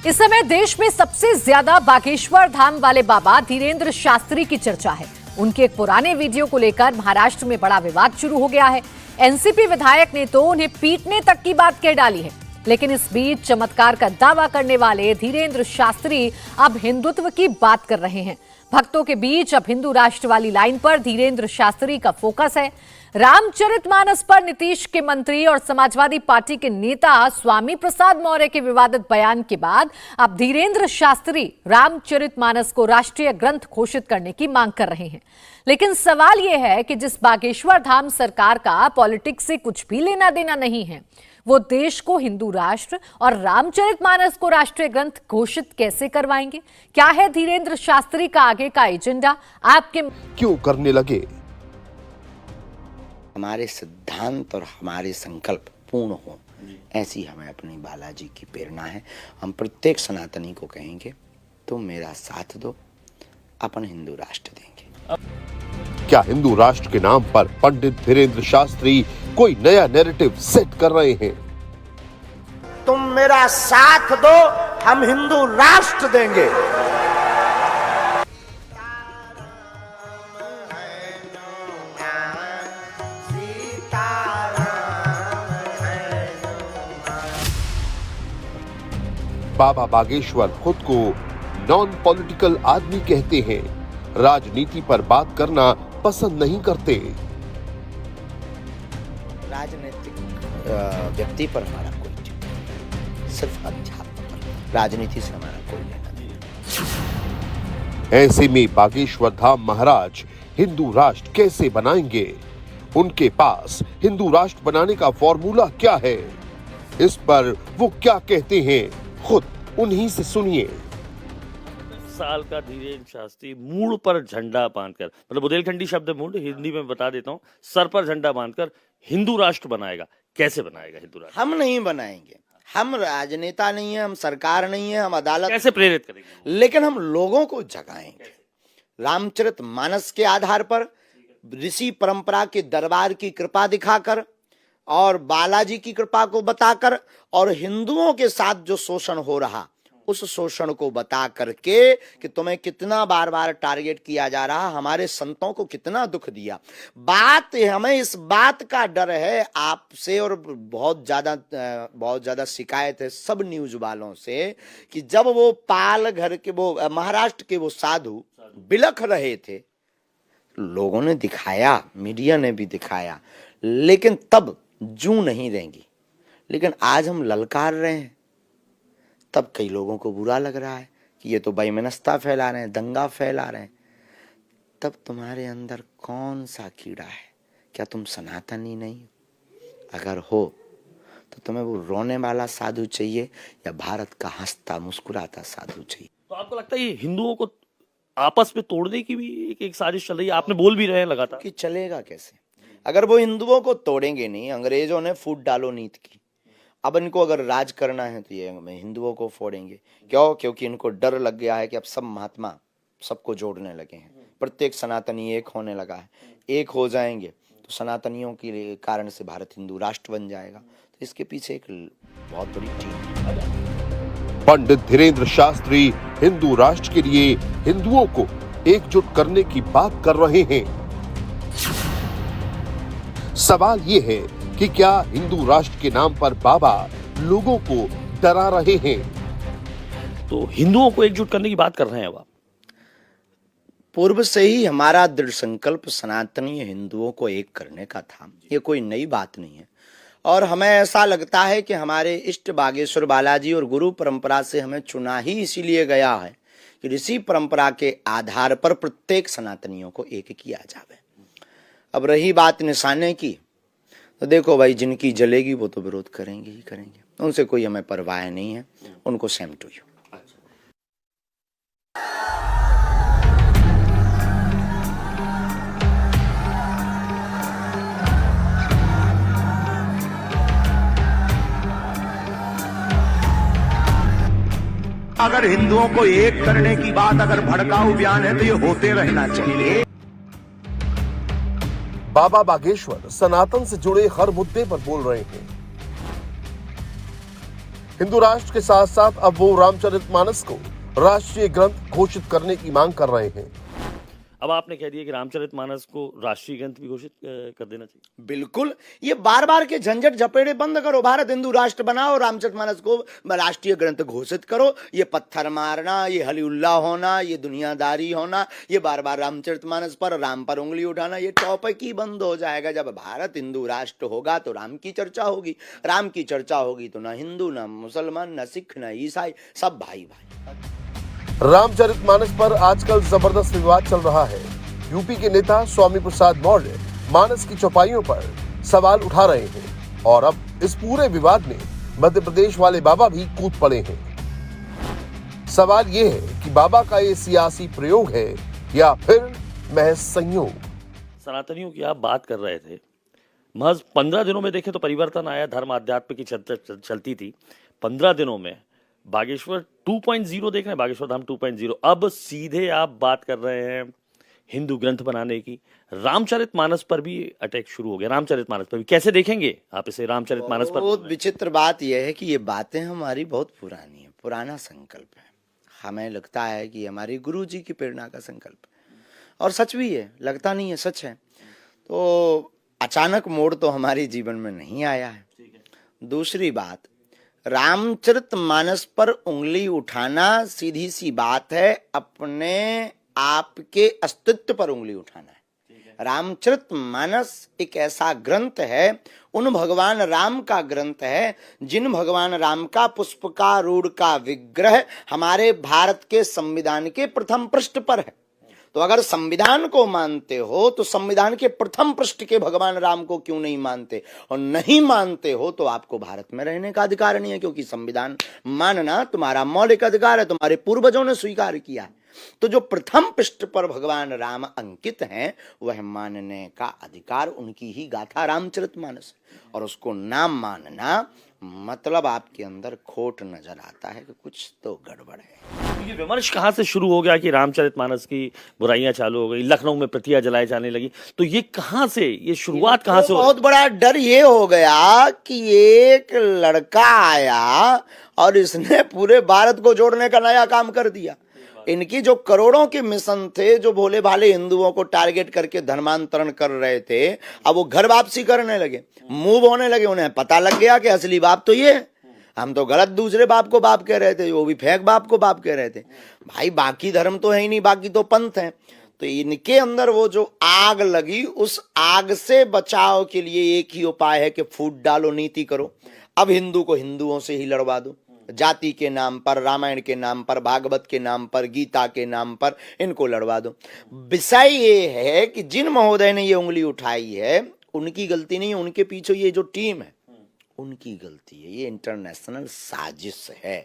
इस समय देश में सबसे ज्यादा बागेश्वर धाम वाले बाबा धीरेन्द्र शास्त्री की चर्चा है। उनके एक पुराने वीडियो को लेकर महाराष्ट्र में बड़ा विवाद शुरू हो गया है। एनसीपी विधायक ने तो उन्हें पीटने तक की बात कह डाली है। लेकिन इस बीच चमत्कार का दावा करने वाले धीरेन्द्र शास्त्री अब हिंदुत्व की बात कर रहे हैं। भक्तों के बीच अब हिंदू राष्ट्र वाली लाइन पर धीरेन्द्र शास्त्री का फोकस है। रामचरितमानस पर नीतीश के मंत्री और समाजवादी पार्टी के नेता स्वामी प्रसाद मौर्य के विवादित बयान के बाद अब धीरेन्द्र शास्त्री रामचरितमानस को राष्ट्रीय ग्रंथ घोषित करने की मांग कर रहे हैं। लेकिन सवाल यह है कि जिस बागेश्वर धाम सरकार का पॉलिटिक्स से कुछ भी लेना देना नहीं है, वो देश को हिंदू राष्ट्र और रामचरितमानस को राष्ट्रीय ग्रंथ घोषित कैसे करवाएंगे? क्या है धीरेन्द्र शास्त्री का आगे का एजेंडा? आपके क्यों करने लगे? हमारे सिद्धांत और हमारे संकल्प पूर्ण हो, ऐसी हमें अपनी बालाजी की प्रेरणा है। हम प्रत्येक सनातनी को कहेंगे, तुम मेरा साथ दो, अपन हिंदू राष्ट्र देंगे। क्या हिंदू राष्ट्र के नाम पर पंडित धीरेन्द्र शास्त्री कोई नया नैरेटिव सेट कर रहे हैं? तुम मेरा साथ दो, हम हिंदू राष्ट्र देंगे। बाबा बागेश्वर खुद को नॉन पॉलिटिकल आदमी कहते हैं। राजनीति पर बात करना पसंद नहीं करते। राजनीतिक व्यक्ति पर हमारा कोई चिंता नहीं, सिर्फ अध्यात्म पर। राजनीति से हमारा कोई लेना देना। ऐसे में बागेश्वर धाम महाराज हिंदू राष्ट्र कैसे बनाएंगे? उनके पास हिंदू राष्ट्र बनाने का फॉर्मूला क्या है? इस पर वो क्या कहते हैं, खुद उन्हीं से सुनिए। साल का धीरेन्द्र शास्त्री मूड पर झंडा बांधकर, मतलब बुंदेलखंडी शब्द मूड हिंदी में बता देता हूँ, सर पर झंडा बांधकर हिंदू राष्ट्र बनाएगा। कैसे बनाएगा हिंदू राष्ट्र? हम नहीं बनाएंगे। हम राजनेता नहीं है, हम सरकार नहीं है, हम अदालत। कैसे प्रेरित करेंगे? लेकिन हम लोगों को जगाएंगे। रामचरितमानस के आधार पर, ऋषि परंपरा के दरबार की कृपा दिखाकर और बालाजी की कृपा को बताकर, और हिंदुओं के साथ जो शोषण हो रहा उस शोषण को बता करके कि तुम्हें कितना बार बार टारगेट किया जा रहा, हमारे संतों को कितना दुख दिया। बात हमें इस बात का डर है आपसे, और बहुत ज्यादा शिकायत है सब न्यूज वालों से कि जब वो पाल घर के, वो महाराष्ट्र के वो साधु बिलख रहे थे, लोगों ने दिखाया, मीडिया ने भी दिखाया, लेकिन तब जूं नहीं देंगी। लेकिन आज हम ललकार रहे हैं, तब कई लोगों को बुरा लग रहा है कि ये तो बेमनस्ता फैला रहे हैं, दंगा फैला रहे हैं। तब तुम्हारे अंदर कौन सा कीड़ा है? क्या तुम सनातनी नहीं? अगर हो तो तुम्हें वो रोने वाला साधु चाहिए या भारत का हंसता मुस्कुराता साधु चाहिए? तो आपको लगता है ये हिंदुओं को आपस में तोड़ने की भी एक साजिश चल रही है? आपने बोल भी रहे हैं लगातार कि चलेगा कैसे? अगर वो हिंदुओं को तोड़ेंगे नहीं, अंग्रेजों ने फूट डालो नीति की, अब इनको अगर राज करना है तो ये हिंदुओं को फोड़ेंगे। क्यों? क्योंकि इनको डर लग गया है कि अब सब महात्मा सबको जोड़ने लगे हैं, प्रत्येक सनातनी एक होने लगा है। एक हो जाएंगे तो सनातनियों के कारण से भारत हिंदू राष्ट्र बन जाएगा। तो इसके पीछे एक बहुत बड़ी टीम है। पंडित धीरेन्द्र शास्त्री हिंदू राष्ट्र के लिए हिंदुओं को एकजुट करने की बात कर रहे हैं। सवाल ये है कि क्या हिंदू राष्ट्र के नाम पर बाबा लोगों को डरा रहे हैं? तो हिंदुओं को एकजुट करने की बात कर रहे हैं आप? पूर्व से ही हमारा दृढ़ संकल्प सनातनी हिंदुओं को एक करने का था। ये कोई नई बात नहीं है। और हमें ऐसा लगता है कि हमारे इष्ट बागेश्वर बालाजी और गुरु परंपरा से हमें चुना ही इसीलिए गया है कि ऋषि परंपरा के आधार पर प्रत्येक सनातनियों को एक किया जावे। अब रही बात निशाने की, तो देखो भाई, जिनकी जलेगी वो तो विरोध करेंगे ही करेंगे, उनसे कोई हमें परवाह नहीं है। उनको सेम टू यू। अगर हिंदुओं को एक करने की बात अगर भड़काऊ बयान है तो ये होते रहना चाहिए। बाबा बागेश्वर सनातन से जुड़े हर मुद्दे पर बोल रहे हैं। हिंदू राष्ट्र के साथ साथ अब वो रामचरितमानस को राष्ट्रीय ग्रंथ घोषित करने की मांग कर रहे हैं। अब आपने कह दिया कि रामचरितमानस को राष्ट्रीय ग्रंथ भी घोषित कर देना चाहिए। बिल्कुल, ये बार बार के झंझट झपेड़े बंद करो, भारत हिंदू राष्ट्र बनाओ, रामचरितमानस को राष्ट्रीय ग्रंथ घोषित करो। ये पत्थर मारना, ये हलीउल्लाह होना, ये दुनियादारी होना, ये बार बार रामचरितमानस पर, राम पर उंगली उठाना, ये टॉपिक ही बंद हो जाएगा। जब भारत हिंदू राष्ट्र होगा तो राम की चर्चा होगी, राम की चर्चा होगी तो ना हिंदू, ना मुसलमान, ना सिख, ना ईसाई, सब भाई भाई। रामचरितमानस पर आजकल जबरदस्त विवाद चल रहा है। यूपी के नेता स्वामी प्रसाद मौर्य मानस की चौपाइयों पर सवाल उठा रहे हैं और अब इस पूरे विवाद में मध्य प्रदेश वाले बाबा भी कूद पड़े हैं। सवाल ये है कि बाबा का ये सियासी प्रयोग है या फिर महज संयोग। सनातनियों की आप बात कर रहे थे, महज 15 दिनों में देखें तो परिवर्तन आया। धर्म आध्यात्म की चलती थी, 15 दिनों में बागेश्वर 2.0 देख रहे हैं, बागेश्वर धाम 2.0। अब सीधे आप बात कर रहे हैं हिंदू ग्रंथ बनाने की। रामचरितमानस पर भी अटैक शुरू हो गया। रामचरितमानस पर भी कैसे देखेंगे आप इसे? रामचरितमानस पर बहुत विचित्र बात यह है कि ये बातें हमारी बहुत पुरानी है, पुराना संकल्प है। हमें लगता है कि हमारी गुरु जी की प्रेरणा का संकल्प है, और सच भी है, लगता नहीं है, सच है। तो अचानक मोड़ तो हमारे जीवन में नहीं आया है। दूसरी बात, रामचरितमानस पर उंगली उठाना सीधी सी बात है, अपने आपके अस्तित्व पर उंगली उठाना है। रामचरितमानस एक ऐसा ग्रंथ है, उन भगवान राम का ग्रंथ है जिन भगवान राम का पुष्पकारूढ़ का विग्रह हमारे भारत के संविधान के प्रथम पृष्ठ पर है। तो अगर संविधान को मानते हो तो संविधान के प्रथम पृष्ठ के भगवान राम को क्यों नहीं मानते? और नहीं मानते हो तो आपको भारत में रहने का अधिकार नहीं है, क्योंकि संविधान मानना तुम्हारा मौलिक अधिकार है, तुम्हारे पूर्वजों ने स्वीकार किया है। तो जो प्रथम पृष्ठ पर भगवान राम अंकित हैं, वह मानने का अधिकार, उनकी ही गाथा रामचरितमानस, और उसको नाम मानना मतलब आपके अंदर खोट नजर आता है कि कुछ तो गड़बड़ है। ये विमर्श कहाँ से शुरू हो गया कि रामचरितमानस की बुराइयां चालू हो गई, लखनऊ में प्रतियां जलाई जाने लगी? तो ये कहाँ से, ये शुरुआत कहाँ से? बहुत बड़ा डर ये हो गया कि एक लड़का आया और इसने पूरे भारत को जोड़ने का नया काम कर दिया। इनकी जो करोड़ों के मिशन थे, जो भोले भाले हिंदुओं को टारगेट करके धर्मांतरण कर रहे थे, अब वो घर वापसी करने लगे, मूव होने लगे। उन्हें पता लग गया कि असली बाप तो ये है, हम तो गलत दूसरे बाप को बाप कह रहे थे, वो भी फेक बाप को बाप कह रहे थे। भाई बाकी धर्म तो है ही नहीं, बाकी तो पंथ है। तो इनके अंदर वो जो आग लगी, उस आग से बचाव के लिए एक ही उपाय है कि फूट डालो, नीति करो। अब हिंदू को हिंदुओं से ही लड़वा दो, जाति के नाम पर, रामायण के नाम पर, भागवत के नाम पर, गीता के नाम पर इनको लड़वा दो। विषय ये है कि जिन महोदय ने ये उंगली उठाई है, उनकी गलती नहीं है, उनके पीछे ये जो टीम है उनकी गलती है। ये इंटरनेशनल साजिश है।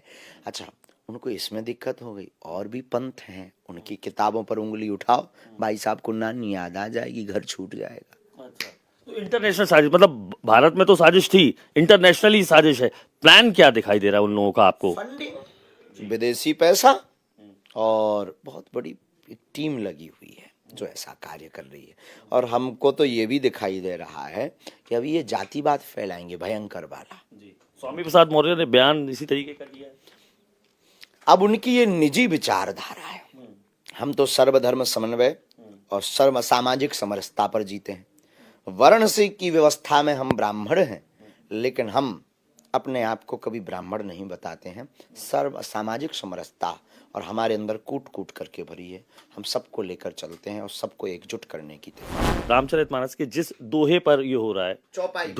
अच्छा, उनको इसमें दिक्कत हो गई, और भी पंथ हैं, उनकी किताबों पर उंगली उठाओ, भाई साहब को नानी याद आ जाएगी, घर छूट जाएगा। अच्छा, तो इंटरनेशनल साजिश, मतलब भारत में तो साजिश थी, इंटरनेशनली साजिश है। प्लान क्या दिखाई दे रहा है उन लोगों का आपको? फंडिंग, विदेशी पैसा और बहुत बड़ी टीम लगी हुई है जो ऐसा कार्य कर रही है। और हमको तो ये भी दिखाई दे रहा है कि अभी ये जातिवाद फैलाएंगे, भयंकर वाला। स्वामी प्रसाद मौर्य ने बयान इसी तरीके का दिया है। अब उनकी ये निजी विचारधारा है। हम तो सर्वधर्म समन्वय और सर्व सामाजिक समरसता पर जीते हैं। वर्ण से की व्यवस्था में हम ब्राह्मण हैं, लेकिन हम अपने आप को कभी ब्राह्मण नहीं बताते हैं। सर्व सामाजिक समरसता और हमारे अंदर कूट कूट करके भरी है। हम सबको लेकर चलते हैं और सबको एकजुट करने की तैयारी। रामचरितमानस के जिस दोहे पर ये हो रहा है, चौपाई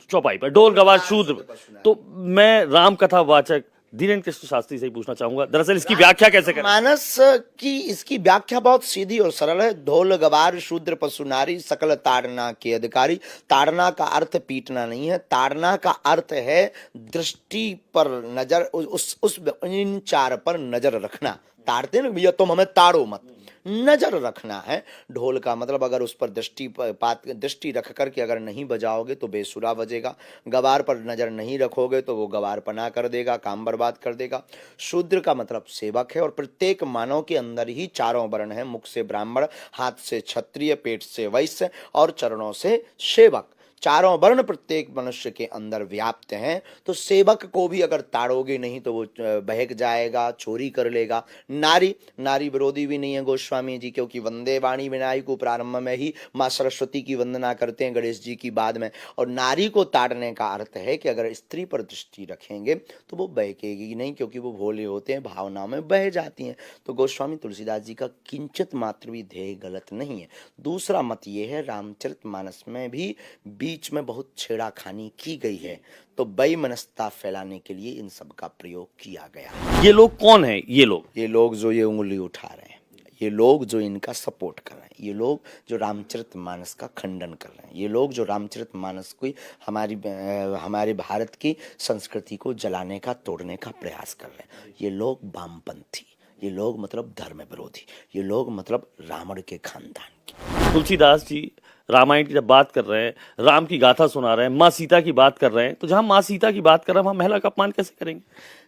चौपाई पर ढोल गवाज शूद्र, तो मैं राम कथा वाचक धीरेन्द्र कृष्ण शास्त्री से ही पूछना चाहूंगा, दरअसल इसकी व्याख्या कैसे करें? मानस की इसकी व्याख्या बहुत सीधी और सरल है। ढोल गवार शूद्र पशु नारी सकल ताड़ना के अधिकारी। ताड़ना का अर्थ पीटना नहीं है, ताड़ना का अर्थ है दृष्टि पर नजर, उस इन चार पर नजर रखना। ताड़ते ना भैया, तुम हमें ताड़ो मत, नजर रखना है। ढोल का मतलब अगर उस पर दृष्टि रख करके अगर नहीं बजाओगे तो बेसुरा बजेगा। गवार पर नजर नहीं रखोगे तो वो गवार पना कर देगा, काम बर्बाद कर देगा। शूद्र का मतलब सेवक है, और प्रत्येक मानव के अंदर ही चारों वर्ण है। मुख से ब्राह्मण, हाथ से क्षत्रिय, पेट से वैश्य और चरणों से सेवक। चारों वर्ण प्रत्येक मनुष्य के अंदर व्याप्त हैं, तो सेवक को भी अगर ताड़ोगे नहीं तो वो बहक जाएगा, चोरी कर लेगा। नारी विरोधी भी नहीं है गोस्वामी जी, क्योंकि वंदे वाणी विनायक को प्रारंभ में ही माँ सरस्वती की वंदना करते हैं, गणेश जी की बाद में। और नारी को ताड़ने का अर्थ है कि अगर स्त्री पर दृष्टि रखेंगे तो वो बहकेगी नहीं, क्योंकि वो भोले होते हैं, भावनाओं में बह जाती हैं। तो गोस्वामी तुलसीदास जी का किंचित मात्र भी ध्येय गलत नहीं है। दूसरा मत ये है, रामचरितमानस में भी बीच में बहुत छेड़ाखानी की गई है, तो वैमनस्यता फैलाने के लिए इन सब का प्रयोग किया गया। ये लोग कौन है? ये लोग जो ये उंगली उठा रहे हैं, ये लोग जो इनका सपोर्ट कर रहे हैं, ये लोग जो रामचरितमानस का खंडन कर रहे हैं, ये लोग जो रामचरितमानस को हमारे भारत की संस्कृति को जलाने का, तोड़ने का प्रयास कर रहे हैं, ये लोग वामपंथी, ये लोग मतलब धर्म विरोधी, ये लोग मतलब रावण के खानदान के। तुलसीदास जी रामायण की जब बात कर रहे हैं, राम की गाथा सुना रहे हैं, माँ सीता की बात कर रहे हैं, तो जहां माँ सीता की बात कर रहे हैं, वहां महिला का अपमान कैसे करेंगे?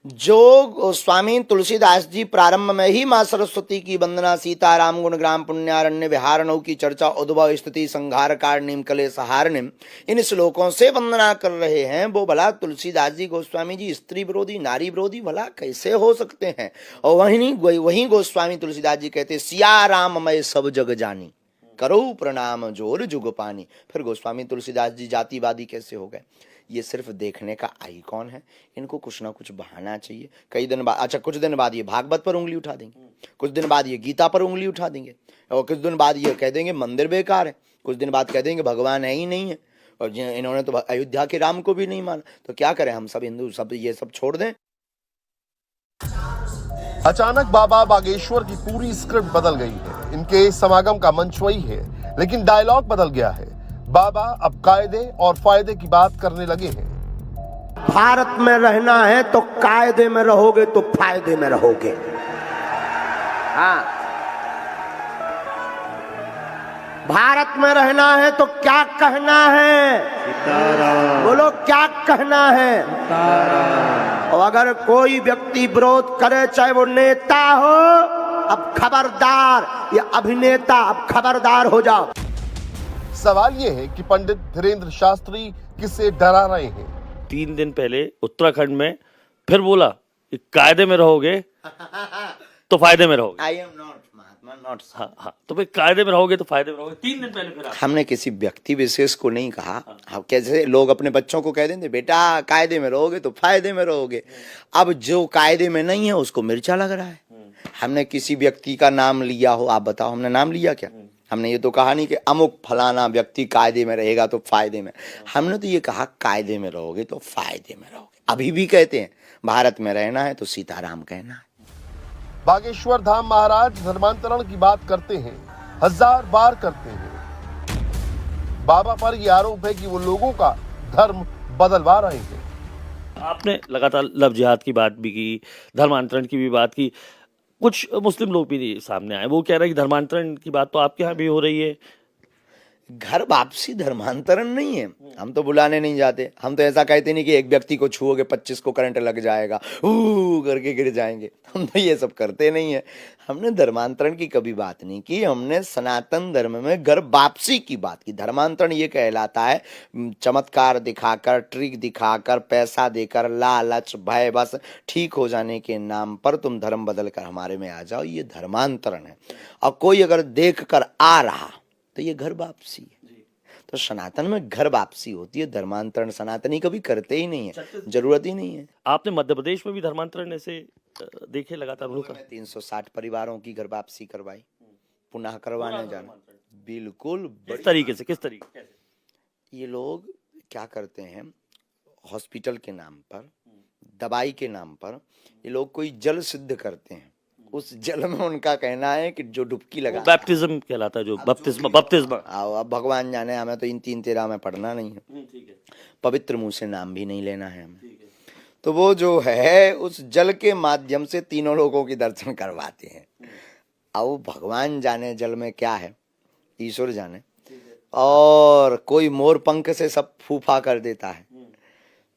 जो स्वामी तुलसीदास जी प्रारंभ में ही माँ सरस्वती की वंदना, सीता राम गुण ग्राम पुण्यारण्य विहारणों की चर्चा, उद्भव स्थिति संहार कारणिम कलेश हारणिम, इन श्लोकों से वंदना कर रहे हैं, वो भला तुलसीदास जी गोस्वामी जी स्त्री विरोधी, नारी विरोधी भला कैसे हो सकते हैं? और वहीं गोस्वामी तुलसीदास जी कहते, सिया राम मैं सब जग जानी, करो प्रणाम जोर जुग पानी। फिर गोस्वामी तुलसीदास जी जातिवादी कैसे हो गए? ये सिर्फ देखने का आइकॉन है, इनको कुछ ना कुछ बहाना चाहिए। कुछ दिन बाद ये भागवत पर उंगली उठा देंगे, कुछ दिन बाद ये गीता पर उंगली उठा देंगे, और कुछ दिन बाद ये कह देंगे मंदिर बेकार है, कुछ दिन बाद कह देंगे भगवान है ही नहीं है, और इन्होंने तो अयोध्या के राम को भी नहीं माना। तो क्या करें हम सब हिंदू, सब ये सब छोड़ दें? अचानक बाबा बागेश्वर की पूरी स्क्रिप्ट बदल गई है। इनके समागम का मंच वही है, लेकिन डायलॉग बदल गया है। बाबा अब कायदे और फायदे की बात करने लगे हैं। भारत में रहना है तो कायदे में रहोगे तो फायदे में रहोगे। हाँ, भारत में रहना है तो क्या कहना है? बोलो क्या कहना है? और अगर कोई व्यक्ति विरोध करे, चाहे वो नेता हो, अब खबरदार, या अभिनेता, अब खबरदार हो जाओ। सवाल ये है कि पंडित धीरेन्द्र शास्त्री किसे डरा रहे हैं? 3 दिन पहले उत्तराखंड में फिर बोला कि कायदे में रहोगे तो फायदे में रहोगे। I am not Mahatma, not. हाँ, तो भाई कायदे में रहोगे तो फायदे में रहोगे। 3 दिन पहले फिर हमने किसी व्यक्ति विशेष को नहीं कहा। हाँ, कैसे लोग अपने बच्चों को कह देंगे बेटा कायदे में रहोगे तो फायदे में रहोगे। अब जो कायदे में नहीं है उसको मिर्चा लग रहा है। हमने किसी व्यक्ति का नाम लिया हो, आप बताओ हमने नाम लिया क्या? हमने ये तो कहा नहीं कि अमुक फलाना व्यक्ति कायदे में रहेगा तो फायदे में। हमने तो ये कहा कायदे में रहोगे तो फायदे में रहोगे। अभी भी कहते हैं भारत में रहना है तो सीताराम कहना है। बागेश्वर धाम महाराज धर्मांतरण की बात करते हैं, 1000 बार करते हैं। बाबा पर यह आरोप है कि वो लोगों का धर्म बदलवा रहे हैं। आपने लगातार लव जिहाद की बात भी की, धर्मांतरण की भी बात की। कुछ मुस्लिम लोग भी सामने आए, वो कह रहे हैं कि धर्मांतरण की बात तो आपके यहाँ भी हो रही है। घर वापसी धर्मांतरण नहीं है। हम तो बुलाने नहीं जाते। हम तो ऐसा कहते नहीं कि एक व्यक्ति को छुओगे 25 को करंट लग जाएगा, करके गिर जाएंगे। हम तो ये सब करते नहीं है। हमने धर्मांतरण की कभी बात नहीं की। हमने सनातन धर्म में घर वापसी की बात की। धर्मांतरण ये कहलाता है चमत्कार दिखाकर, ट्रिक दिखाकर, पैसा देकर, लालच, भय, बस ठीक हो जाने के नाम पर तुम धर्म बदल कर हमारे में आ जाओ, ये धर्मांतरण है। और कोई अगर देख कर आ रहा तो ये घर वापसी है। तो सनातन में घर वापसी होती है, धर्मांतरण सनातनी कभी करते ही नहीं है, जरूरत ही नहीं है। आपने मध्य प्रदेश में भी धर्मांतरण ऐसे देखे लगातार? 360 परिवारों की घर वापसी करवाई, पुनः करवाने जाना। बिल्कुल। किस तरीके से? ये लोग क्या करते हैं, हॉस्पिटल के नाम पर, दवाई के नाम पर ये लोग कोई जल सिद्ध करते हैं। उस जल में उनका कहना है कि जो डुबकी लगा, बैप्टिज्म कहलाता है, जो बपतिस्मा। अब भगवान जाने, हमें तो इन 3-13 में पढ़ना नहीं है। पवित्र मुंह से नाम भी नहीं लेना है हमें। तो वो जो है उस जल के माध्यम से तीनों लोगों की दर्शन करवाते हैं। अब भगवान जाने जल में क्या है, ईश्वर जाने। और कोई मोर पंख से सब फूफा कर देता है।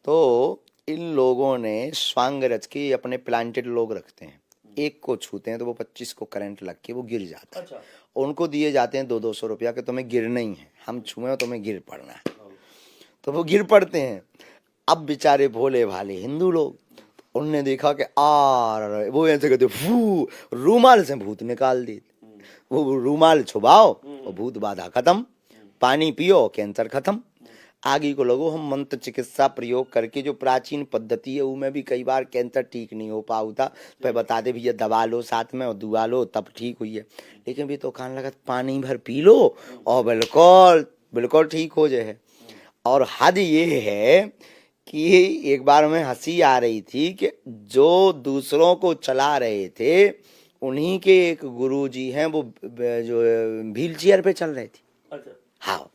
तो इन लोगों ने स्वांग रच के अपने प्लांटेड लोग रखते हैं, एक को छूते हैं तो वो 25 को करंट लग के वो गिर जाता है। उनको दिए जाते हैं 200-200 रुपया कि तुम्हें गिरना ही है, हम छुए हो तुम्हें गिर पड़ना है। तो वो गिर पड़ते हैं। अब बेचारे भोले भाले हिंदू लोग, उनने देखा कि वो ऐसे कहते फू, रूमाल से भूत निकाल देते। वो रूमाल छुपाओ और भूत बाधा खत्म, पानी पियो कैंसर खत्म। आगे को लगो हम मंत्र चिकित्सा प्रयोग करके जो प्राचीन पद्धति है उसमें भी कई बार कैंसर ठीक नहीं हो पाऊ था, फिर बता दे भैया दवा लो साथ में और दुआ लो तब ठीक हुई है। लेकिन भी तो खान लगा पानी भर पी लो और बिल्कुल बिल्कुल ठीक हो जाए। और हद ये है कि एक बार में हंसी आ रही थी कि जो दूसरों को चला रहे थे उन्हीं के एक गुरुजी हैं, वो जो व्हील चेयर पे चल रहे थे। हाँ,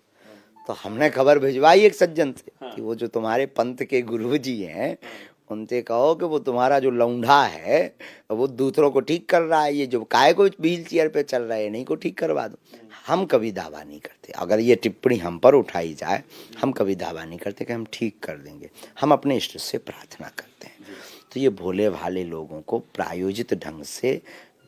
तो हमने खबर भिजवाई एक सज्जन से कि वो जो तुम्हारे पंथ के गुरुजी हैं उनसे कहो कि वो तुम्हारा जो लौंडा है वो दूसरों को ठीक कर रहा है, ये जो काय को व्हील चेयर पे चल रहा है नहीं को ठीक करवा दो। हम कभी दावा नहीं करते, अगर ये टिप्पणी हम पर उठाई जाए हम कभी दावा नहीं करते कि हम ठीक कर देंगे, हम अपने इष्ट से प्रार्थना करते हैं। तो ये भोले भाले लोगों को प्रायोजित ढंग से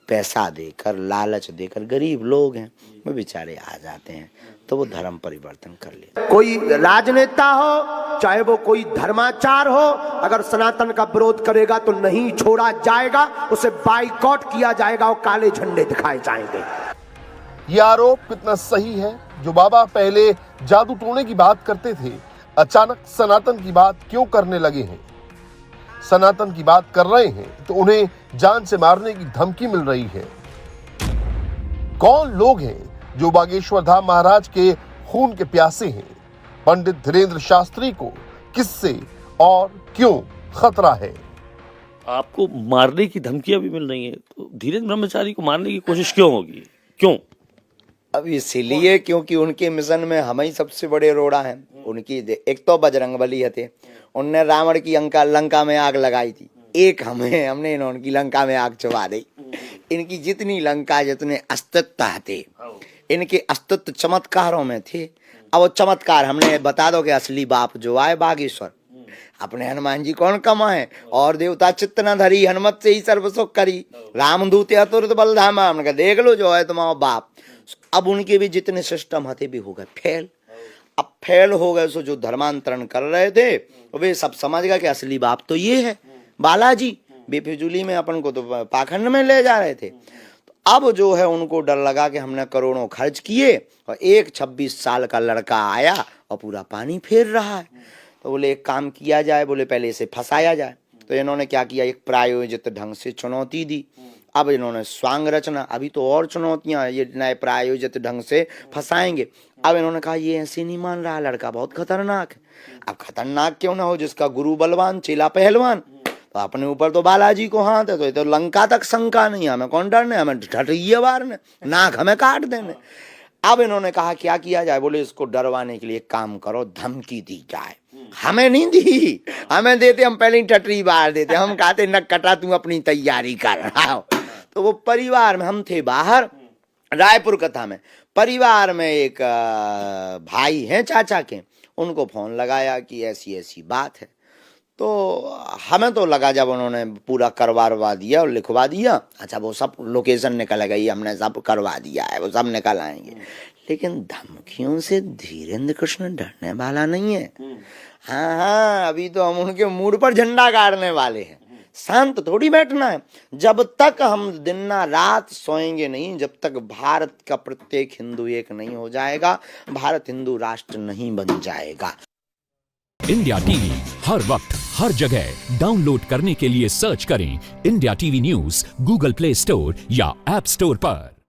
पैसा देकर लालच देकर, गरीब लोग हैं वो बेचारे आ जाते हैं तो वो धर्म परिवर्तन कर लेते। कोई राजनेता हो चाहे वो कोई धर्माचार हो, अगर सनातन का विरोध करेगा तो नहीं छोड़ा जाएगा, उसे बाइकआउट किया जाएगा और काले झंडे दिखाए जाएंगे। ये आरोप कितना सही है? जो बाबा पहले जादू टोने की बात करते थे अचानक सनातन की बात क्यों करने लगे हैं? सनातन की बात कर रहे हैं तो उन्हें जान से मारने की धमकी मिल रही है। कौन लोग हैं जो बागेश्वर धाम महाराज के खून के प्यासे हैं? पंडित धीरेंद्र शास्त्री को किससे और क्यों खतरा है? आपको मारने की धमकियां भी मिल रही हैं, तो धीरेन्द्र ब्रह्मचारी को मारने की कोशिश क्यों होगी? क्यों? अब इसीलिए क्योंकि उनके मिशन में हम ही सबसे बड़े रोड़ा हैं। उनकी एक तो बजरंगबली थे, उनने रावण की लंका में आग लगाई थी, एक हमने इनकी लंका में आग चुबा दी। इनकी जितनी लंका जितने अस्तित्व थे, इनके अस्तित्व चमत्कारों में थे। अब वो चमत्कार हमने बता दो कि असली बाप जो आए बागेश्वर, अपने हनुमान जी कौन कमा है और देवता चित्त न धरी, हनुमत से ही सर्व सुख करी, रामदूत अतुलित बलधामा। हमने कहा देख लो जो है तुम्हारा बाप। अब उनके भी जितने सिस्टम थे भी हो गए फेल। अब फेल हो गए, सो जो धर्मांतरण कर रहे थे वे सब समझ गए कि असली बाप तो ये है बालाजी। बेफिजूली में अपन को तो पाखंड में ले जा रहे थे। तो अब जो है उनको डर लगा कि हमने करोड़ों खर्च किए और एक 26 साल का लड़का आया और पूरा पानी फेर रहा है। तो बोले एक काम किया जाए, बोले पहले इसे फंसाया जाए। तो इन्होंने क्या किया, एक प्रायोजित ढंग से चुनौती दी। अब इन्होंने स्वांग रचना, अभी तो और चुनौतियां, ये नए प्रायोजित ढंग से फंसाएंगे। अब इन्होंने कहा ये ऐसे नहीं मान रहा, लड़का बहुत खतरनाक है। अब खतरनाक क्यों ना हो, जिसका गुरु बलवान चेला पहलवान, तो अपने ऊपर तो बालाजी को हाथ है, तो ये तो लंका तक शंका नहीं, हमें कौन डरने, हमें ठटिये मारने, नाक हमें काट देने। अब इन्होंने कहा क्या किया जाए, बोले इसको डरवाने के लिए एक काम करो, धमकी दी जाए। हमें नहीं दी, हमें देते हम पहले ही टटरी बार देते, हम कहते न कटा तू अपनी तैयारी कर। तो वो परिवार में हम थे बाहर रायपुर कथा में, परिवार में एक भाई हैं चाचा के, उनको फोन लगाया कि ऐसी ऐसी बात है। तो हमें तो लगा जब उन्होंने पूरा करवा दिया और लिखवा दिया, अच्छा वो सब लोकेशन निकल गई, हमने सब करवा दिया है, वो सब निकल आएंगे। लेकिन धमकियों से धीरेन्द्र कृष्ण डरने वाला नहीं है। हाँ, अभी तो हम उनके मूड पर झंडा गाड़ने वाले हैं। शांत थोड़ी बैठना है। जब तक हम दिन ना रात सोएंगे नहीं, जब तक भारत का प्रत्येक हिंदू एक नहीं हो जाएगा, भारत हिंदू राष्ट्र नहीं बन जाएगा। इंडिया टीवी हर वक्त हर जगह डाउनलोड करने के लिए सर्च करें India TV news Google play store या ऐप स्टोर पर।